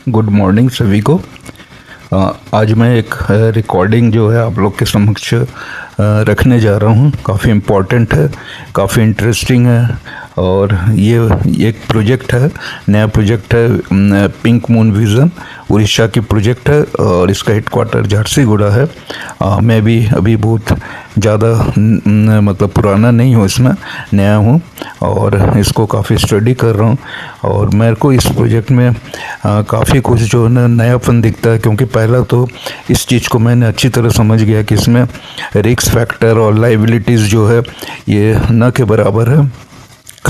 Good morning सभी को। आज मैं एक रिकॉर्डिंग जो है आप लोग के समक्ष रखने जा रहा हूँ। काफ़ी इम्पोर्टेंट है, काफ़ी इंटरेस्टिंग है और ये एक प्रोजेक्ट है, नया प्रोजेक्ट है। पिंक मून विज़न उड़ीसा की प्रोजेक्ट है और इसका हेडक्वार्टर झारसीगुड़ा है। मैं भी अभी बहुत ज़्यादा मतलब पुराना नहीं हूँ, इसमें नया हूँ और इसको काफ़ी स्टडी कर रहा हूँ और मेरे को इस प्रोजेक्ट में काफ़ी कुछ जो है नयापन दिखता है, क्योंकि पहला तो इस चीज़ को मैंने अच्छी तरह समझ गया कि इसमें रिस्क फैक्टर और लायबिलिटीज़ जो है ये न के बराबर है।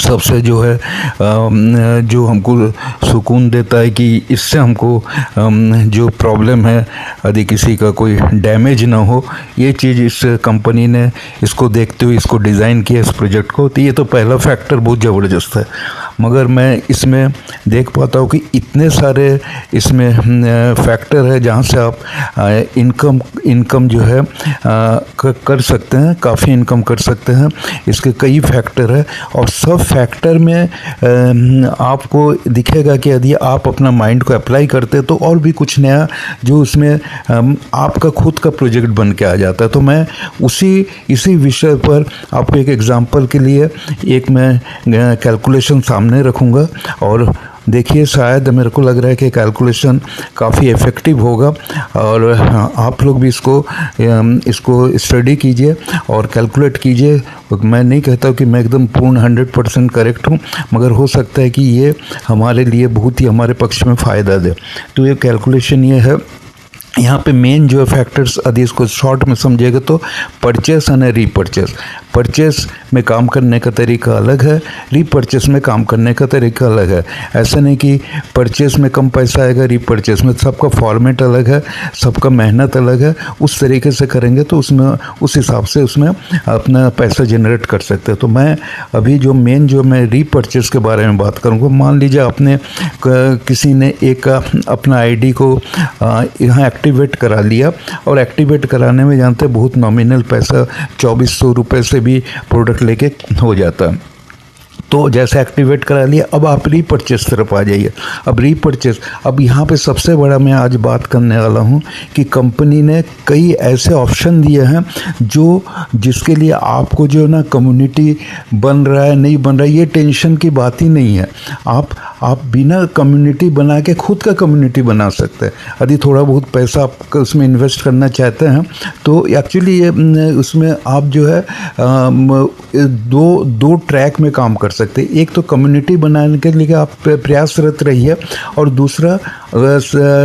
सबसे जो है जो हमको सुकून देता है कि इससे हमको जो प्रॉब्लम है यदि किसी का कोई डैमेज ना हो, ये चीज़ इस कंपनी ने इसको देखते हुए इसको डिज़ाइन किया इस प्रोजेक्ट को। तो ये तो पहला फैक्टर बहुत ज़बरदस्त है। मगर मैं इसमें देख पाता हूँ कि इतने सारे इसमें फैक्टर है जहाँ से आप इनकम जो है कर सकते हैं, काफ़ी इनकम कर सकते हैं। इसके कई फैक्टर है और सब फैक्टर में आपको दिखेगा कि यदि आप अपना माइंड को अप्लाई करते तो और भी कुछ नया जो उसमें आपका खुद का प्रोजेक्ट बन के आ जाता है। तो मैं इसी विषय पर आपको एक एग्जांपल के लिए एक मैं कैलकुलेशन सामने रखूँगा और देखिए, शायद मेरे को लग रहा है कि कैलकुलेशन काफ़ी इफ़ेक्टिव होगा और आप लोग भी इसको स्टडी कीजिए और कैलकुलेट कीजिए। मैं नहीं कहता कि मैं एकदम पूर्ण 100% करेक्ट हूँ, मगर हो सकता है कि ये हमारे लिए बहुत ही हमारे पक्ष में फ़ायदा दे। तो ये कैलकुलेशन ये है, यहाँ पे मेन जो फैक्टर्स यदि इसको शॉर्ट में समझिएगा तो परचेस और रीपरचेस। परचेस में काम करने का तरीका अलग है, रीपरचेस में काम करने का तरीका अलग है। ऐसा नहीं कि परचेस में कम पैसा आएगा, रीपरचेस में। सबका फॉर्मेट अलग है, सबका मेहनत अलग है। उस तरीके से करेंगे तो उसमें उस हिसाब से उसमें अपना पैसा जनरेट कर सकते हैं। तो मैं अभी जो मैं रीपरचेस के बारे में बात करूँगा, मान लीजिए आपने किसी ने एक अपना आईडी को यहाँ एक्टिवेट करा लिया और एक्टिवेट कराने में जानते हैं बहुत नॉमिनल पैसा 2400 रुपये से भी प्रोडक्ट लेके हो जाता है। तो जैसे एक्टिवेट करा लिया, अब आप रीपरचेस तरफ आ जाइए। अब यहाँ पे सबसे बड़ा मैं आज बात करने वाला हूँ कि कंपनी ने कई ऐसे ऑप्शन दिए हैं जिसके लिए आपको जो ना कम्युनिटी बन रहा है नहीं बन रहा है ये टेंशन की बात ही नहीं है। आप बिना कम्युनिटी बना के खुद का कम्युनिटी बना सकते हैं। यदि थोड़ा बहुत पैसा आप उसमें इन्वेस्ट करना चाहते हैं तो एक्चुअली ये उसमें आप जो है दो ट्रैक में काम कर सकते हैं। एक तो कम्युनिटी बनाने के लिए आप प्रयासरत रहिए और दूसरा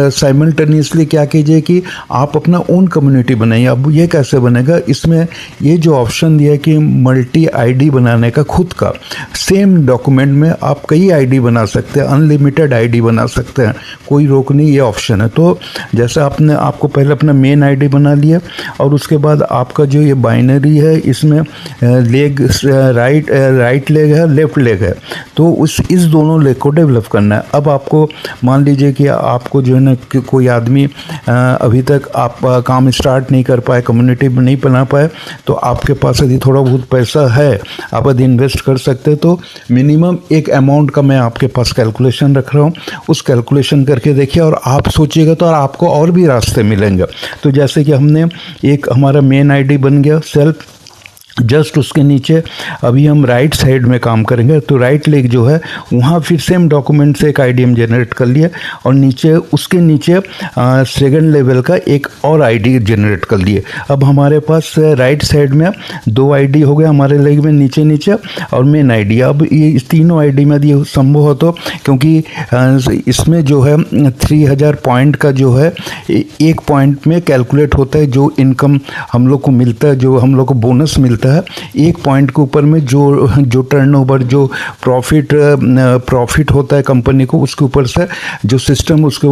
साइमल्टेनियसली क्या कीजिए कि आप अपना ओन कम्युनिटी बनाइए। अब ये कैसे बनेगा, इसमें ये जो ऑप्शन दिया है कि मल्टी आईडी बनाने का, खुद का सेम डॉक्यूमेंट में आप कई आईडी बना सकते हैं, अनलिमिटेड आईडी बना सकते हैं, कोई रोक नहीं, ये ऑप्शन है। तो जैसे आपको पहले अपना मेन आईडी बना लिया और उसके बाद आपका जो ये बाइनरी है इसमें लेग राइट लेग है, लेफ्ट लेग है, तो इस दोनों लेग को डेवलप करना है। अब आपको मान लीजिए कि आपको जो है ना कोई आदमी अभी तक आप काम स्टार्ट नहीं कर पाए, कम्युनिटी नहीं बना पाए, तो आपके पास यदि थोड़ा बहुत पैसा है, आप यदि इन्वेस्ट कर सकते हैं तो मिनिमम एक अमाउंट का मैं आपके पास कैलकुलेशन रख रहा हूँ। उस कैलकुलेशन करके देखिए और आप सोचिएगा तो आपको और भी रास्ते मिलेंगे। तो जैसे कि हमने एक हमारा मेन आईडी बन गया सेल्फ, जस्ट उसके नीचे अभी हम राइट साइड में काम करेंगे तो राइट लेग जो है वहाँ फिर सेम डॉक्यूमेंट से एक आईडी हम जनरेट कर लिए और उसके नीचे सेकंड लेवल का एक और आईडी जनरेट कर लिए। अब हमारे पास राइट साइड में 2 आईडी हो गया हमारे लेग में, नीचे और मेन आईडी। अब ये तीनों आईडी में ये संभव हो तो, क्योंकि इसमें जो है 3000 पॉइंट का जो है एक पॉइंट में कैलकुलेट होता है जो इनकम हम लोग को मिलता है, जो हम लोग को बोनस मिलता है। एक पॉइंट के ऊपर में जो टर्नओवर, जो प्रॉफिट होता है कंपनी को, उसके ऊपर से जो सिस्टम उसके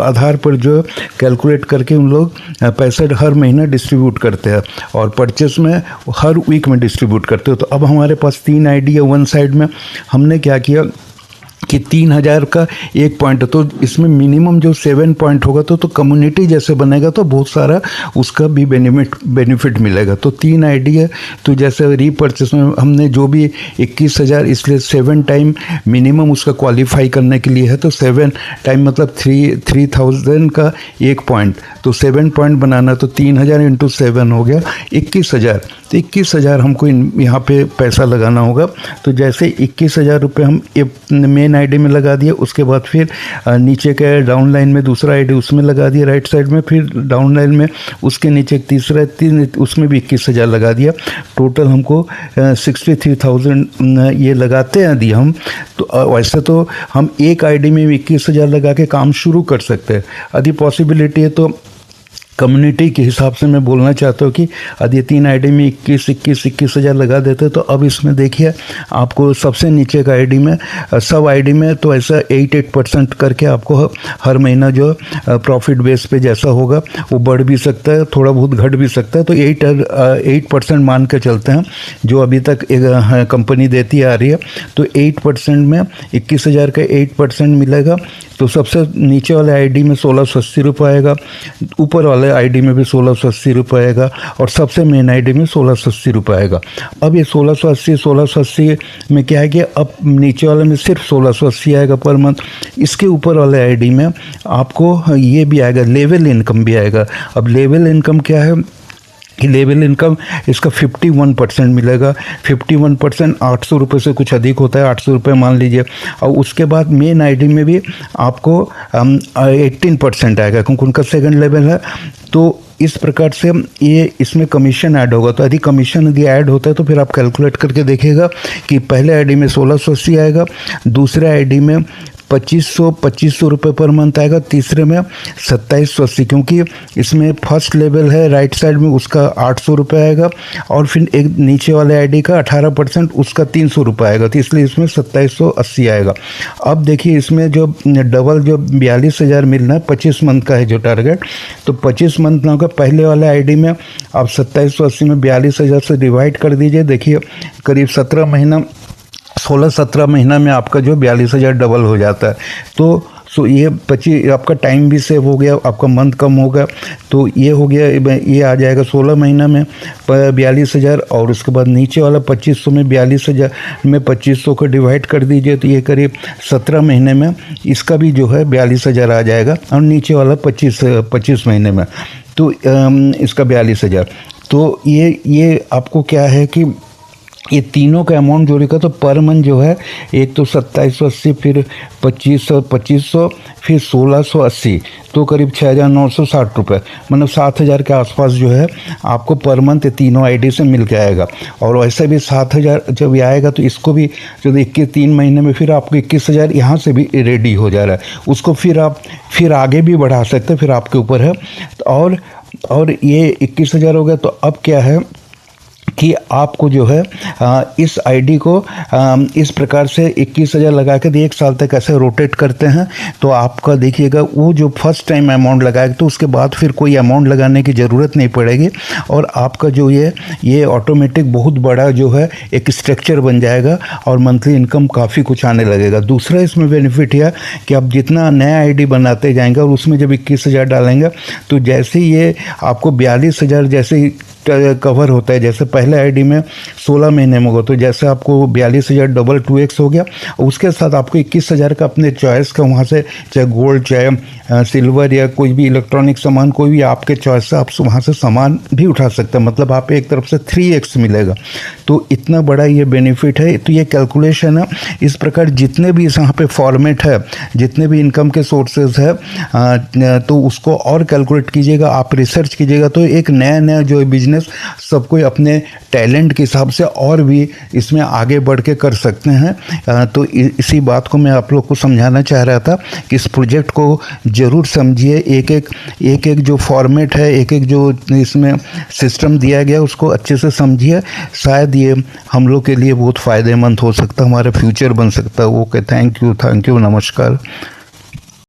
आधार पर जो कैलकुलेट करके उन लोग पैसा हर महीना डिस्ट्रीब्यूट करते हैं और परचेस में हर वीक में डिस्ट्रीब्यूट करते हो। तो अब हमारे पास 3 आईडी है वन साइड में। हमने क्या किया, कि 3000 का एक पॉइंट है, तो इसमें मिनिमम जो 7 पॉइंट होगा तो कम्युनिटी जैसे बनेगा तो बहुत सारा उसका भी बेनिफिट मिलेगा। तो 3 आईडी है, तो जैसे रीपर्चेस में हमने जो भी 21,000, इसलिए 7 टाइम मिनिमम उसका क्वालिफाई करने के लिए है, तो 7 टाइम मतलब 3000 का एक पॉइंट, तो 7 पॉइंट बनाना, तो 3000 इंटू 7 हो गया 21,000। तो 21,000 हमको यहाँ पे पैसा लगाना होगा। तो जैसे 21,000 रुपये हम मेन आईडी में लगा दिए, उसके बाद फिर नीचे के डाउन लाइन में दूसरा आईडी उसमें लगा दिया राइट साइड में, फिर डाउन लाइन में उसके नीचे तीसरा उसमें भी 21,000 लगा दिया। टोटल हमको 63,000 ये लगाते हैं यदि हम, तो वैसे तो हम एक आईडी में 21,000 लगा के काम शुरू कर सकते हैं। यदि पॉसिबिलिटी है तो कम्युनिटी के हिसाब से मैं बोलना चाहता हूँ कि यदि 3 आईडी में 21,000 लगा देते तो अब इसमें देखिए आपको सबसे नीचे का आईडी में सब आईडी में तो ऐसा 8% करके आपको हर महीना जो प्रॉफिट बेस पे जैसा होगा वो बढ़ भी सकता है, थोड़ा बहुत घट भी सकता है। तो 8% मान के चलते हैं जो अभी तक एक कंपनी देती आ रही है। तो 8% में 21,000 का 8% मिलेगा, तो सबसे नीचे वाले आईडी में 1680 रुपये आएगा, ऊपर वाले आईडी में भी 1680 रुपये आएगा, और सबसे मेन आईडी में 1680 रुपये आएगा। अब ये 1680 में क्या है कि अब नीचे वाले में सिर्फ 1680 आएगा पर मंथ। इसके ऊपर वाले आईडी में आपको ये भी आएगा, लेवल इनकम भी आएगा। अब लेवल इनकम क्या है कि लेवल इनकम इसका 51% मिलेगा। 51% 800 रुपये से कुछ अधिक होता है, 800 रुपये मान लीजिए। और उसके बाद मेन आईडी में भी आपको 18% आएगा क्योंकि उनका सेकंड लेवल है। तो इस प्रकार से ये इसमें कमीशन ऐड होगा। तो यदि कमीशन यदि ऐड होता है तो फिर आप कैलकुलेट करके देखिएगा कि पहले आईडी में 1680 आएगा, दूसरे आईडी में 2500 रुपये पर मंथ आएगा, तीसरे में 2780, क्योंकि इसमें फर्स्ट लेवल है राइट साइड में उसका 800 रुपये आएगा, और फिर एक नीचे वाले आईडी का 18% उसका 300 रुपये आएगा, तो इसलिए इसमें 2780 आएगा। अब देखिए इसमें जो डबल जो 42,000 मिलना है 25 मंथ का है जो टारगेट, तो 25 मंथ ना होगा। पहले वाले आईडी में आप 2780 में 42,000 से डिवाइड कर दीजिए, देखिए करीब 16-17 महीना में आपका जो 42,000 डबल हो जाता है। तो ये 25 आपका टाइम भी सेव हो गया, आपका मंथ कम होगा। तो ये हो गया, ये आ जाएगा 16 महीना में 42,000, और उसके बाद नीचे वाला 2500 में 42,000 में 2500 को डिवाइड कर दीजिए, तो ये करीब 17 महीने में इसका भी जो है 42,000 आ जाएगा, और नीचे वाला 25 महीने में तो इसका 42,000। तो ये आपको क्या है कि ये तीनों का अमाउंट जोड़ेगा तो पर मंथ जो है एक तो 2780, फिर 2500 फिर 1680, तो करीब 6,960 रुपये, मतलब 7,000 के आसपास जो है आपको पर मंथ तीनों आईडी से मिल के आएगा। और वैसे भी 7,000 जब ये आएगा तो इसको भी जो 3 महीने में फिर आपको 21,000 यहाँ से भी रेडी हो जा रहा है, उसको फिर आप फिर आगे भी बढ़ा सकते हैं, फिर आपके ऊपर है। और ये 21,000 हो गया। तो अब क्या है कि आपको जो है इस आईडी को इस प्रकार से 21,000 लगा के 1 साल तक ऐसे रोटेट करते हैं, तो आपका देखिएगा वो जो फर्स्ट टाइम अमाउंट लगाएगा तो उसके बाद फिर कोई अमाउंट लगाने की ज़रूरत नहीं पड़ेगी, और आपका जो ये ऑटोमेटिक बहुत बड़ा जो है एक स्ट्रक्चर बन जाएगा, और मंथली इनकम काफ़ी कुछ आने लगेगा। दूसरा इसमें बेनिफिट यह कि आप जितना नया आईडी बनाते जाएंगे और उसमें जब 21,000 डालेंगे तो जैसे ये आपको 42,000 जैसे कवर होता है, जैसे पहले आईडी में 16 महीने में होगा, तो जैसे आपको 42,000 डबल 2x हो गया, उसके साथ आपको 21,000 का अपने चॉइस का वहाँ से चाहे गोल्ड चाहे सिल्वर या कोई भी इलेक्ट्रॉनिक सामान, कोई भी आपके चॉइस से आप वहाँ से सामान भी उठा सकते हैं, मतलब आप एक तरफ से 3x मिलेगा। तो इतना बड़ा ये बेनिफिट है। तो ये कैलकुलेशन है, इस प्रकार जितने भी यहाँ पे फॉर्मेट है, जितने भी इनकम के सोर्सेज है, तो उसको और कैलकुलेट कीजिएगा, आप रिसर्च कीजिएगा, तो एक नया जो बिजनेस सबको अपने टैलेंट के हिसाब से और भी इसमें आगे बढ़ के कर सकते हैं। तो इसी बात को मैं आप लोग को समझाना चाह रहा था कि इस प्रोजेक्ट को ज़रूर समझिए, एक एक जो फॉर्मेट है, एक जो इसमें सिस्टम दिया गया उसको अच्छे से समझिए, शायद ये हम लोग के लिए बहुत फ़ायदेमंद हो सकता है, हमारा फ्यूचर बन सकता है। ओके, थैंक यू, नमस्कार।